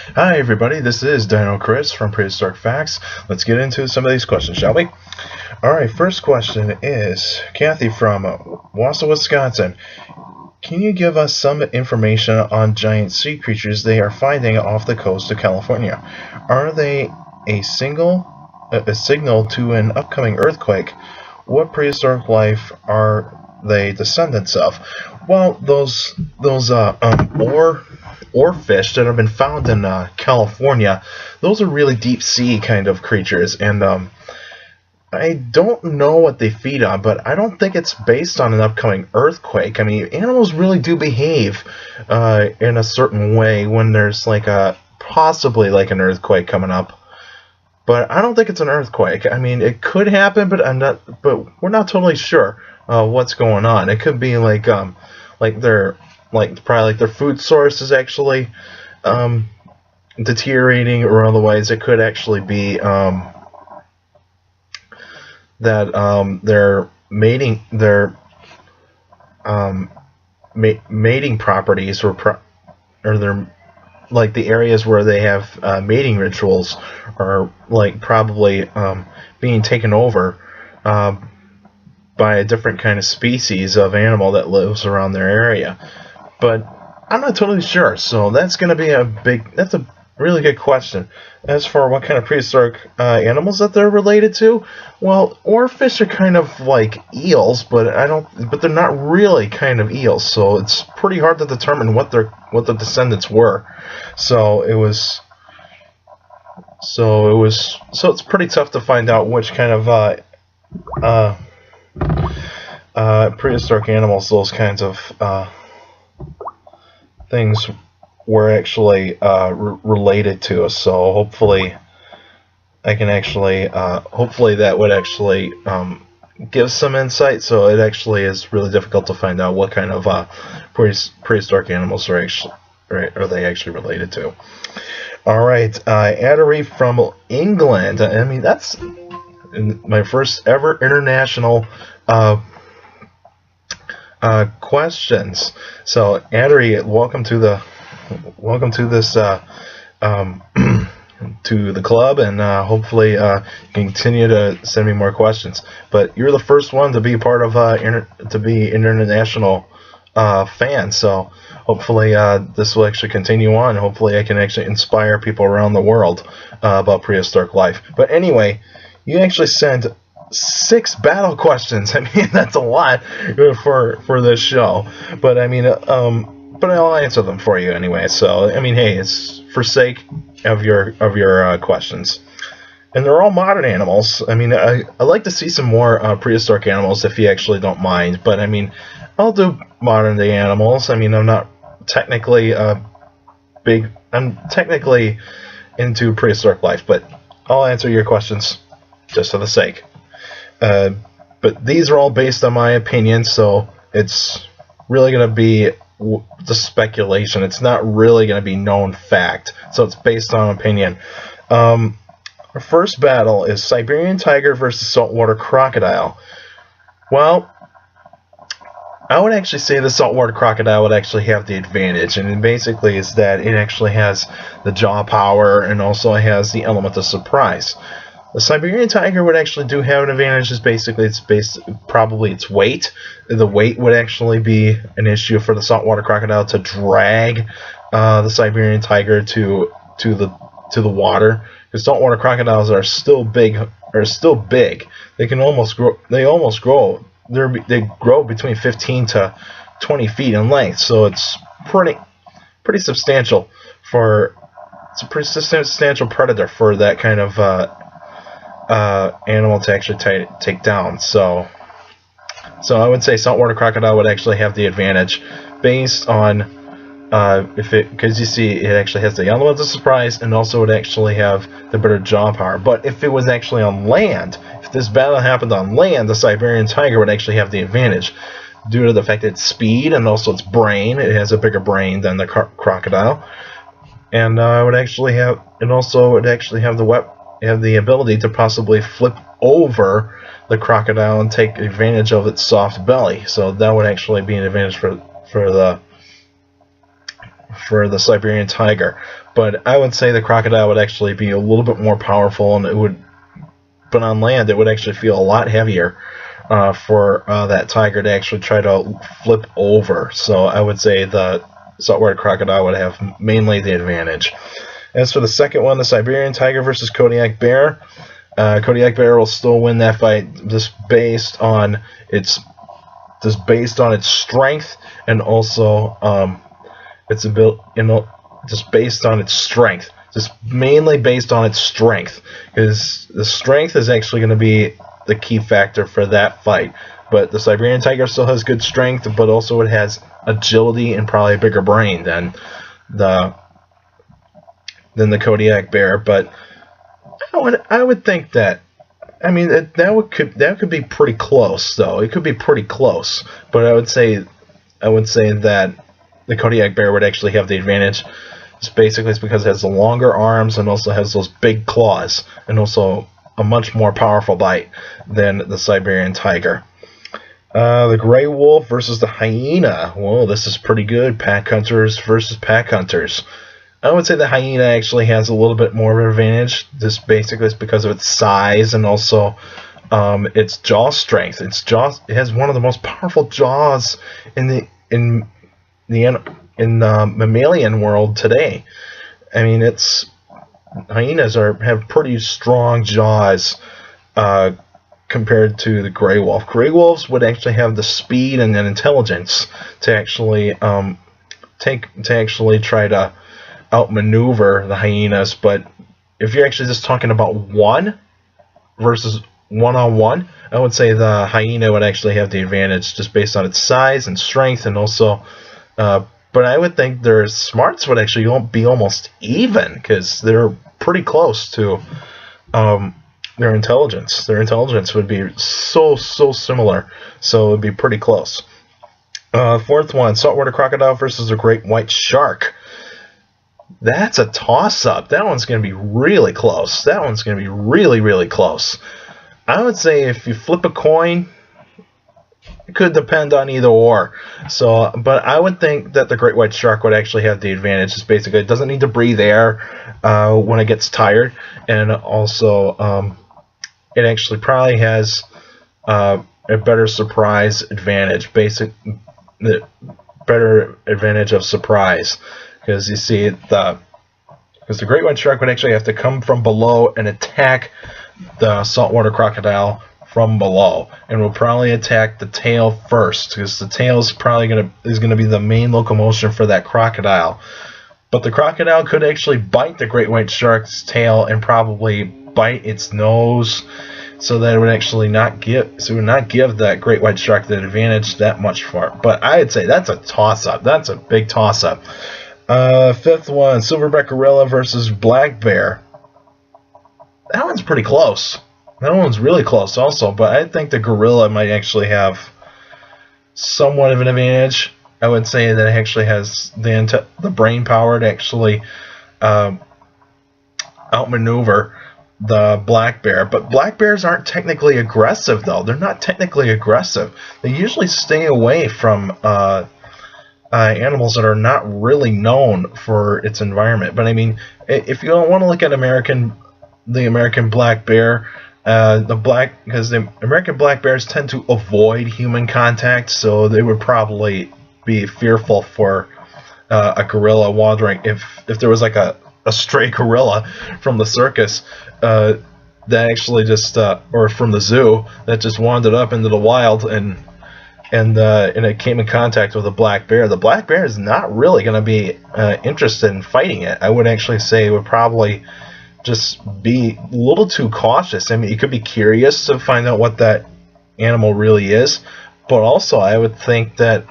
Hi everybody, this is Dino Chris from Prehistoric Facts. Let's get into some of these questions, shall we? Alright, first question is Kathy from Wausau, Wisconsin. Can you give us some information on giant sea creatures they are finding off the coast of California? Are they a signal to an upcoming earthquake? What prehistoric life are they descendants of? Well, those oarfish that have been found in California, those are really deep sea kind of creatures, and I don't know what they feed on, but I don't think it's based on an upcoming earthquake. I mean, animals really do behave in a certain way when there's like possibly like an earthquake coming up. But I don't think it's an earthquake. I mean, it could happen, but we're not totally sure what's going on. It could be like their probably their food source is actually deteriorating, or otherwise it could actually be that mating properties or their like the areas where they have mating rituals are like probably being taken over by a different kind of species of animal that lives around their area. But I'm not totally sure, so that's going to be that's a really good question. As for what kind of prehistoric animals that they're related to, well, oarfish are kind of like eels, but they're not really kind of eels, so it's pretty hard to determine what the descendants were. So it's pretty tough to find out which kind of prehistoric animals those kinds of things were actually related to us. So hopefully I can actually hopefully that would actually give some insight. So it actually is really difficult to find out what kind of prehistoric animals are they actually related to. All right, Addery from England. I mean, that's my first ever international questions. So Addery, welcome to this to the club, and hopefully you can continue to send me more questions. But you're the first one to be part of to be international fan. So hopefully this will actually continue on. Hopefully I can actually inspire people around the world about prehistoric life. But anyway, you actually sent 6 battle questions. I mean, that's a lot for this show. But I mean, but I'll answer them for you anyway. So I mean, hey, it's for sake of your questions. And they're all modern animals. I mean, I like to see some more prehistoric animals if you actually don't mind. But I mean, I'll do modern day animals. I mean, I'm not technically I'm technically into prehistoric life, but I'll answer your questions just for the sake. But these are all based on my opinion, so it's really going to be just speculation. It's not really going to be known fact, so it's based on opinion. Our first battle is Siberian tiger versus saltwater crocodile. Well, I would actually say the saltwater crocodile would actually have the advantage, and it basically is that it actually has the jaw power and also has the element of surprise. The Siberian tiger would actually do have an advantage. Is basically probably its weight. The weight would actually be an issue for the saltwater crocodile to drag the Siberian tiger to the water, because saltwater crocodiles are still big. They can almost grow. They grow between 15 to 20 feet in length. So it's pretty substantial it's a pretty substantial predator for that kind of animal to actually take down. So I would say saltwater crocodile would actually have the advantage based on because you see it actually has the element of surprise, and also would actually have the better jaw power. But if it was actually on land, if this battle happened on land, the Siberian tiger would actually have the advantage due to the fact that its speed and also its brain. It has a bigger brain than the crocodile, and would actually have the ability to possibly flip over the crocodile and take advantage of its soft belly. So that would actually be an advantage for for the Siberian tiger. But I would say the crocodile would actually be a little bit more powerful, and it would, but on land it would actually feel a lot heavier for that tiger to actually try to flip over. So I would say the saltwater crocodile would have mainly the advantage. As for the second one, the Siberian tiger versus Kodiak bear, Kodiak bear will still win that fight just based on its strength, and also its ability, just based on its strength. Just mainly based on its strength, because the strength is actually going to be the key factor for that fight. But the Siberian tiger still has good strength, but also it has agility and probably a bigger brain than the Kodiak bear. But I would think that, I mean, that could be pretty close, though. It could be pretty close, but I would say that the Kodiak bear would actually have the advantage. Basically, it's because it has the longer arms and also has those big claws, and also a much more powerful bite than the Siberian tiger. The gray wolf versus the hyena. Whoa, this is pretty good. Pack hunters versus pack hunters. I would say the hyena actually has a little bit more of an advantage. This basically is because of its size and also its jaw strength. It has one of the most powerful jaws in the mammalian world today. I mean, hyenas have pretty strong jaws compared to the gray wolf. Gray wolves would actually have the speed and the intelligence to actually try to outmaneuver the hyenas. But if you're actually just talking about one versus one-on-one, I would say the hyena would actually have the advantage just based on its size and strength, and also but I would think their smarts would actually be almost even, because they're pretty close to their intelligence. Their intelligence would be so similar, so it would be pretty close. Fourth one, saltwater crocodile versus a great white shark. That's a toss-up. That one's going to be really close. That one's going to be really close. I would say if you flip a coin, it could depend on either or. So, but I would think that the great white shark would actually have the advantage. It's basically, it doesn't need to breathe air when it gets tired, and also it actually probably has a better surprise advantage. The better advantage of surprise, because you see because the great white shark would actually have to come from below and attack the saltwater crocodile from below, and will probably attack the tail first, because the tail is probably going to be the main locomotion for that crocodile. But the crocodile could actually bite the great white shark's tail and probably bite its nose, so that it would actually not give that great white shark the advantage that much for it. But I'd say that's a toss-up. That's a big toss-up. Fifth one, silverback gorilla versus black bear. That one's pretty close. That one's really close also, but I think the gorilla might actually have somewhat of an advantage. I would say that it actually has the brain power to actually outmaneuver the black bear. But black bears aren't technically aggressive, though. They're not technically aggressive. They usually stay away from animals that are not really known for its environment. But I mean, if you don't want to look at the American black bear, because the American black bears tend to avoid human contact, so they would probably be fearful for a gorilla wandering. If there was like a stray gorilla from the circus that actually just or from the zoo that just wandered up into the wild and it came in contact with a black bear, the black bear is not really going to be interested in fighting it. I would actually say it would probably just be a little too cautious. I mean, you could be curious to find out what that animal really is, but also I would think that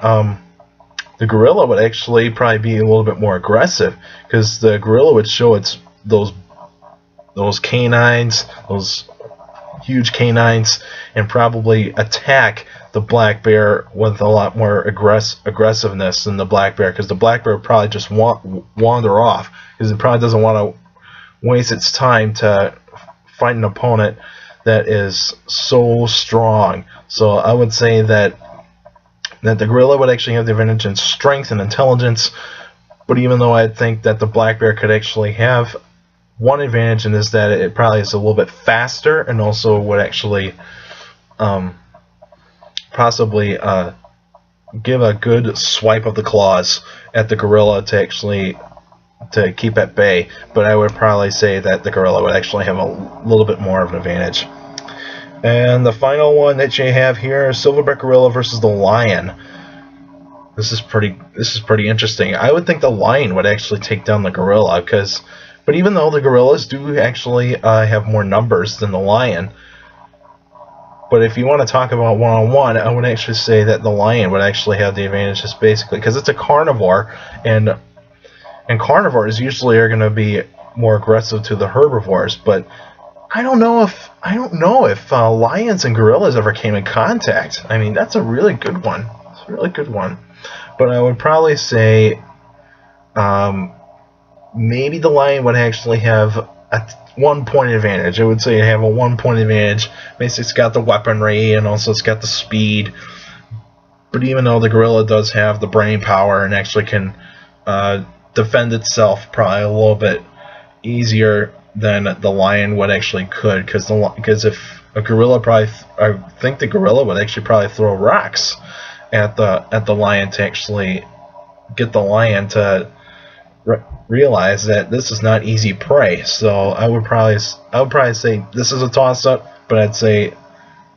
the gorilla would actually probably be a little bit more aggressive, because the gorilla would show those canines, those huge canines, and probably attack the black bear with a lot more aggressiveness than the black bear, because the black bear would probably just wander off, because it probably doesn't want to waste its time to fight an opponent that is so strong. So I would say that the gorilla would actually have the advantage in strength and intelligence, But even though I think that the black bear could actually have one advantage, and is that it probably is a little bit faster, and also would actually possibly give a good swipe of the claws at the gorilla to keep at bay. But I would probably say that the gorilla would actually have a little bit more of an advantage. And the final one that you have here is silverback gorilla versus the lion. This is pretty interesting. I would think the lion would actually take down the gorilla, but even though the gorillas do actually have more numbers than the lion, but if you want to talk about one-on-one, I would actually say that the lion would actually have the advantage, just basically because it's a carnivore, and carnivores usually are going to be more aggressive to the herbivores. But I don't know if lions and gorillas ever came in contact. I mean, that's a really good one. It's a really good one. But I would probably say maybe the lion would actually have a 1 point advantage. I would say have a 1 point advantage. Basically, it's got the weaponry, and also it's got the speed. But even though the gorilla does have the brain power and actually can defend itself probably a little bit easier than the lion would actually could, because if a gorilla I think the gorilla would actually probably throw rocks at the lion to actually get the lion to realize that this is not easy prey. So I would probably say this is a toss-up, but I'd say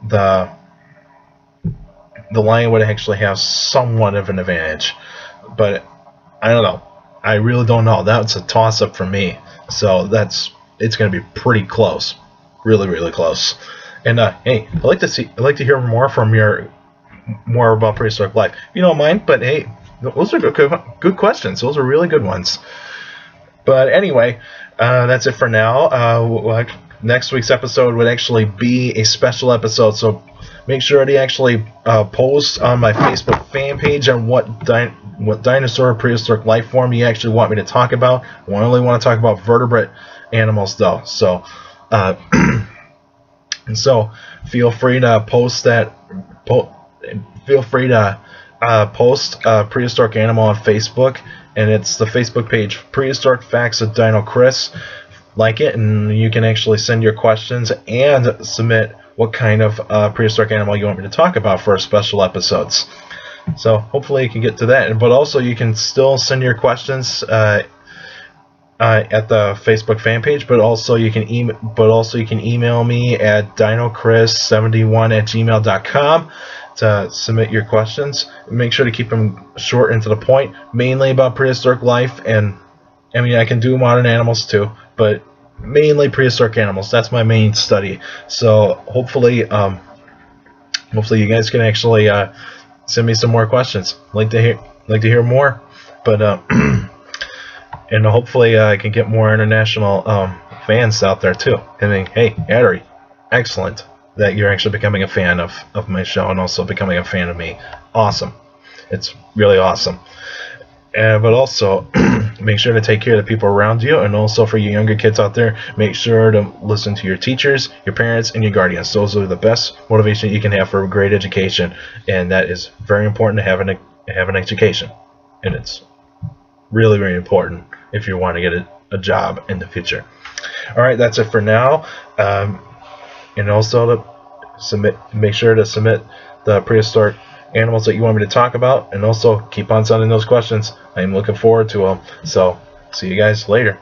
the lion would actually have somewhat of an advantage. But I don't know. I really don't know. That's a toss-up for me. So it's going to be pretty close, really, really close. And hey, I'd like to hear more about prehistoric life. If you don't mind, but hey, those are good questions. Those are really good ones. But anyway, that's it for now. Next week's episode would actually be a special episode, so make sure to actually post on my Facebook fan page on what dinosaur prehistoric life form you actually want me to talk about. I only want to talk about vertebrate animals, though. So, so feel free to post that. Feel free to post prehistoric animal on Facebook, and it's the Facebook page Prehistoric Facts with Dino Chris. Like it, and you can actually send your questions and submit what kind of prehistoric animal you want me to talk about for special episodes. So hopefully you can get to that. But also you can still send your questions at the Facebook fan page. But also you can email me at dinocris71@gmail.com to submit your questions. Make sure to keep them short and to the point, mainly about prehistoric life, and I mean I can do modern animals too, but mainly prehistoric animals. That's my main study. So hopefully you guys can actually send me some more questions. Like to hear more, but and hopefully I can get more international fans out there too. I mean, hey, Addery, excellent that you're actually becoming a fan of my show and also becoming a fan of me. Awesome. It's really awesome. But also, make sure to take care of the people around you, and also for you younger kids out there, make sure to listen to your teachers, your parents, and your guardians. Those are the best motivation you can have for a great education, and that is very important to have an education, and it's really, really important if you want to get a job in the future. All right, that's it for now. And also make sure to submit the prehistoric animals that you want me to talk about, and also keep on sending those questions. I am looking forward to them. So see you guys later.